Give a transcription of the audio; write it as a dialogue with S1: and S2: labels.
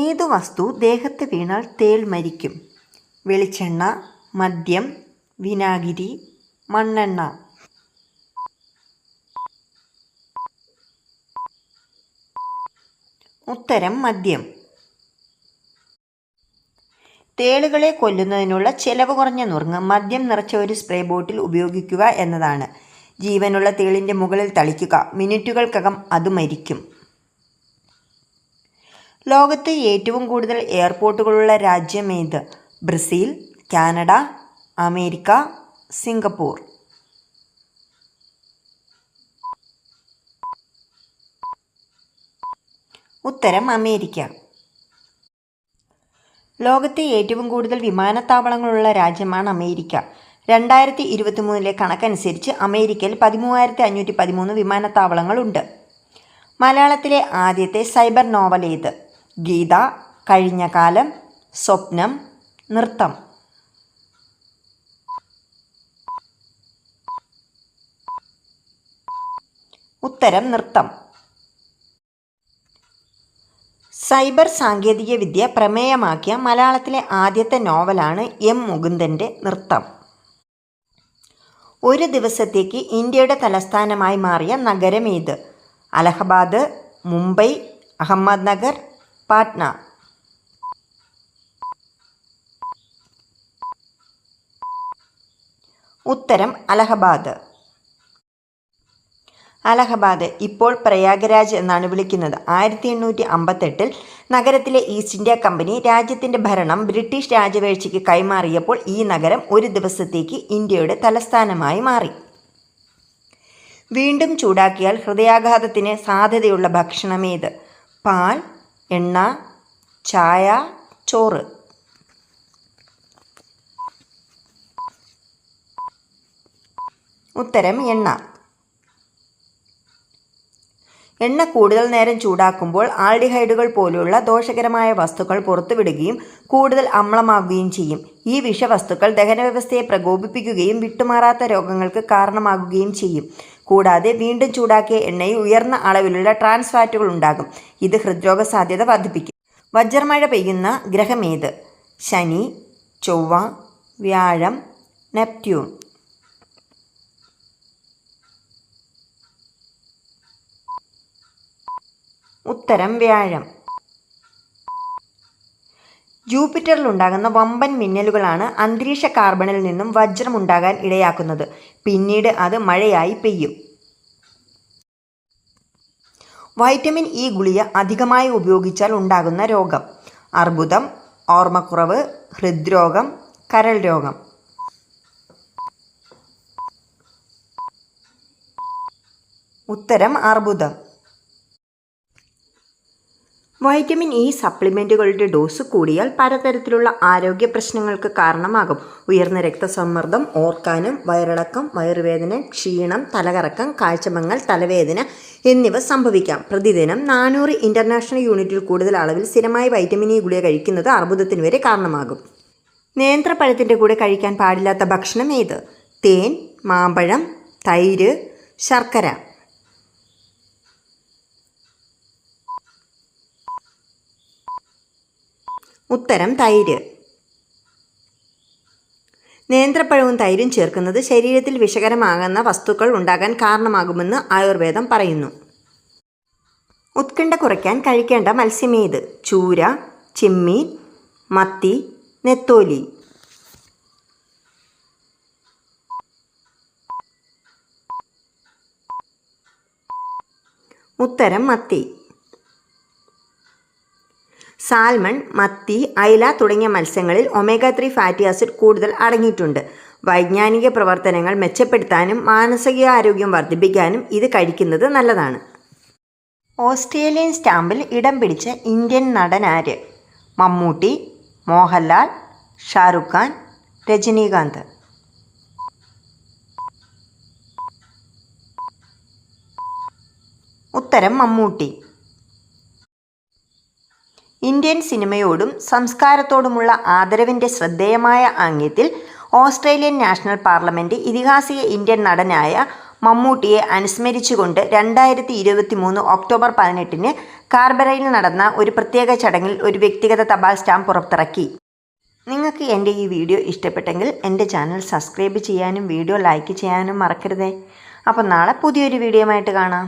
S1: ഏതു വസ്തു ദേഹത്ത് വീണാൽ തേൾ മരിക്കും? വെളിച്ചെണ്ണ, മദ്യം, വിനാഗിരി, മണ്ണെണ്ണ. ഉത്തരം മദ്യം. തേളുകളെ കൊല്ലുന്നതിനുള്ള ചെലവ് കുറഞ്ഞ നുറുങ്ങ് മദ്യം നിറച്ച ഒരു സ്പ്രേ ബോട്ടിൽ ഉപയോഗിക്കുക എന്നതാണ്. ജീവനുള്ള തേളിൻ്റെ മുകളിൽ തളിക്കുക, മിനിറ്റുകൾക്കകം അത് മരിക്കും. ലോകത്ത് ഏറ്റവും കൂടുതൽ എയർപോർട്ടുകളുള്ള രാജ്യമേത്? Brazil, Canada, America, Singapore. ഉത്തരം അമേരിക്ക. ലോകത്തെ ഏറ്റവും കൂടുതൽ വിമാനത്താവളങ്ങളുള്ള രാജ്യമാണ് അമേരിക്ക. 2023 കണക്കനുസരിച്ച് അമേരിക്കയിൽ 13,513 വിമാനത്താവളങ്ങളുണ്ട്. മലയാളത്തിലെ ആദ്യത്തെ സൈബർ നോവൽ ഏത്? ഗീത, കഴിഞ്ഞ കാലം, സ്വപ്നം, നൃത്തം. ഉത്തരം നൃത്തം. സൈബർ സാങ്കേതികവിദ്യ പ്രമേയമാക്കിയ മലയാളത്തിലെ ആദ്യത്തെ നോവലാണ് എം മുകുന്ദൻ്റെ നൃത്തം. ഒരു ദിവസത്തേക്ക് ഇന്ത്യയുടെ തലസ്ഥാനമായി മാറിയ നഗരം ഏത്? അലഹബാദ്, മുംബൈ, അഹമ്മദ്നഗർ, പാട്ന. ഉത്തരം അലഹബാദ്. അലഹബാദ് ഇപ്പോൾ പ്രയാഗ്രാജ് എന്നാണ് വിളിക്കുന്നത്. 1858 നഗരത്തിലെ ഈസ്റ്റ് ഇന്ത്യ കമ്പനി രാജ്യത്തിൻ്റെ ഭരണം ബ്രിട്ടീഷ് രാജവേഴ്ചയ്ക്ക് കൈമാറിയപ്പോൾ ഈ നഗരം ഒരു ദിവസത്തേക്ക് ഇന്ത്യയുടെ തലസ്ഥാനമായി മാറി. വീണ്ടും ചൂടാക്കിയാൽ ഹൃദയാഘാതത്തിന് സാധ്യതയുള്ള ഭക്ഷണമേത്? പാൽ, എണ്ണ, ചായ, ചോറ്. ഉത്തരം എണ്ണ. എണ്ണ കൂടുതൽ നേരം ചൂടാക്കുമ്പോൾ ആൽഡിഹൈഡുകൾ പോലുള്ള ദോഷകരമായ വസ്തുക്കൾ പുറത്തുവിടുകയും കൂടുതൽ അമ്ലമാകുകയും ചെയ്യും. ഈ വിഷവസ്തുക്കൾ ദഹനവ്യവസ്ഥയെ പ്രകോപിപ്പിക്കുകയും വിട്ടുമാറാത്ത രോഗങ്ങൾക്ക് കാരണമാകുകയും ചെയ്യും. കൂടാതെ വീണ്ടും ചൂടാക്കിയ എണ്ണയിൽ ഉയർന്ന അളവിലുള്ള ട്രാൻസ് ഫാറ്റുകൾ ഉണ്ടാകും. ഇത് ഹൃദ്രോഗ സാധ്യത വർദ്ധിപ്പിക്കും. വജ്രമഴ പെയ്യുന്ന ഗ്രഹമേത്? ശനി, ചൊവ്വ, വ്യാഴം, നെപ്റ്റ്യൂൺ. ഉത്തരം വ്യാഴം. ജൂപ്പിറ്ററിലുണ്ടാകുന്ന വമ്പൻ മിന്നലുകളാണ് അന്തരീക്ഷ കാർബണിൽ നിന്നും വജ്രമുണ്ടാകാൻ ഇടയാക്കുന്നത്. പിന്നീട് അത് മഴയായി പെയ്യും. വൈറ്റമിൻ ഇ ഗുളിക അധികമായി ഉപയോഗിച്ചാൽ ഉണ്ടാകുന്ന രോഗം? അർബുദം, ഓർമ്മക്കുറവ്, ഹൃദ്രോഗം, കരൾ രോഗം. ഉത്തരം അർബുദം. വൈറ്റമിൻ ഇ സപ്ലിമെൻറ്റുകളുടെ ഡോസ് കൂടിയാൽ പലതരത്തിലുള്ള ആരോഗ്യ പ്രശ്നങ്ങൾക്ക് കാരണമാകും. ഉയർന്ന രക്തസമ്മർദ്ദം, ഓർക്കാനം, വയറിളക്കം, വയറുവേദന, ക്ഷീണം, തലകറക്കം, കാഴ്ചമങ്ങൽ, തലവേദന എന്നിവ സംഭവിക്കാം. പ്രതിദിനം 400 ഇൻ്റർനാഷണൽ യൂണിറ്റിൽ കൂടുതൽ അളവിൽ സ്ഥിരമായി വൈറ്റമിൻ ഇ ഗുളിക കഴിക്കുന്നത് അർബുദത്തിന് വരെ കാരണമാകും. നേന്ത്രപ്പഴത്തിൻ്റെ കൂടെ കഴിക്കാൻ പാടില്ലാത്ത ഭക്ഷണം ഏത്? തേൻ, മാമ്പഴം, തൈര്, ശർക്കര. ഉത്തരം തൈര്. നേന്ത്രപ്പഴവും തൈരും ചേർക്കുന്നത് ശരീരത്തിൽ വിഷകരമാകുന്ന വസ്തുക്കൾ ഉണ്ടാകാൻ കാരണമാകുമെന്ന് ആയുർവേദം പറയുന്നു. ഉത്കണ്ഠ കുറയ്ക്കാൻ കഴിക്കേണ്ട മത്സ്യമേത്? ചൂര, ചെമ്മീൻ, മത്തി, നെത്തോലി. ഉത്തരം മത്തി. സാൽമൺ, മത്തി, അയല തുടങ്ങിയ മത്സ്യങ്ങളിൽ ഒമേഗ 3 ഫാറ്റി ആസിഡ് കൂടുതൽ അടങ്ങിയിട്ടുണ്ട്. വൈജ്ഞാനിക പ്രവർത്തനങ്ങൾ മെച്ചപ്പെടുത്താനും മാനസികാരോഗ്യം വർദ്ധിപ്പിക്കാനും ഇത് കഴിക്കുന്നത് നല്ലതാണ്. ഓസ്ട്രേലിയൻ സ്റ്റാമ്പിൽ ഇടം പിടിച്ച ഇന്ത്യൻ നടൻ ആര്? മമ്മൂട്ടി, മോഹൻലാൽ, ഷാറുഖ് ഖാൻ, രജനീകാന്ത്. ഉത്തരം മമ്മൂട്ടി. ഇന്ത്യൻ സിനിമയോടും സംസ്കാരത്തോടുമുള്ള ആദരവിൻ്റെ ശ്രദ്ധേയമായ ആംഗ്യത്തിൽ ഓസ്ട്രേലിയൻ നാഷണൽ പാർലമെൻറ്റ് ഇതിഹാസിക ഇന്ത്യൻ നടനായ മമ്മൂട്ടിയെ അനുസ്മരിച്ചുകൊണ്ട് 2023 ഒക്ടോബർ 18-ന് കാർബറയിൽ നടന്ന ഒരു പ്രത്യേക ചടങ്ങിൽ ഒരു വ്യക്തിഗത തപാൽ സ്റ്റാമ്പ് പുറത്തിറക്കി. നിങ്ങൾക്ക് എൻ്റെ ഈ വീഡിയോ ഇഷ്ടപ്പെട്ടെങ്കിൽ എൻ്റെ ചാനൽ സബ്സ്ക്രൈബ് ചെയ്യാനും വീഡിയോ ലൈക്ക് ചെയ്യാനും മറക്കരുതേ. അപ്പോൾ നാളെ പുതിയൊരു വീഡിയോയുമായിട്ട് കാണാം.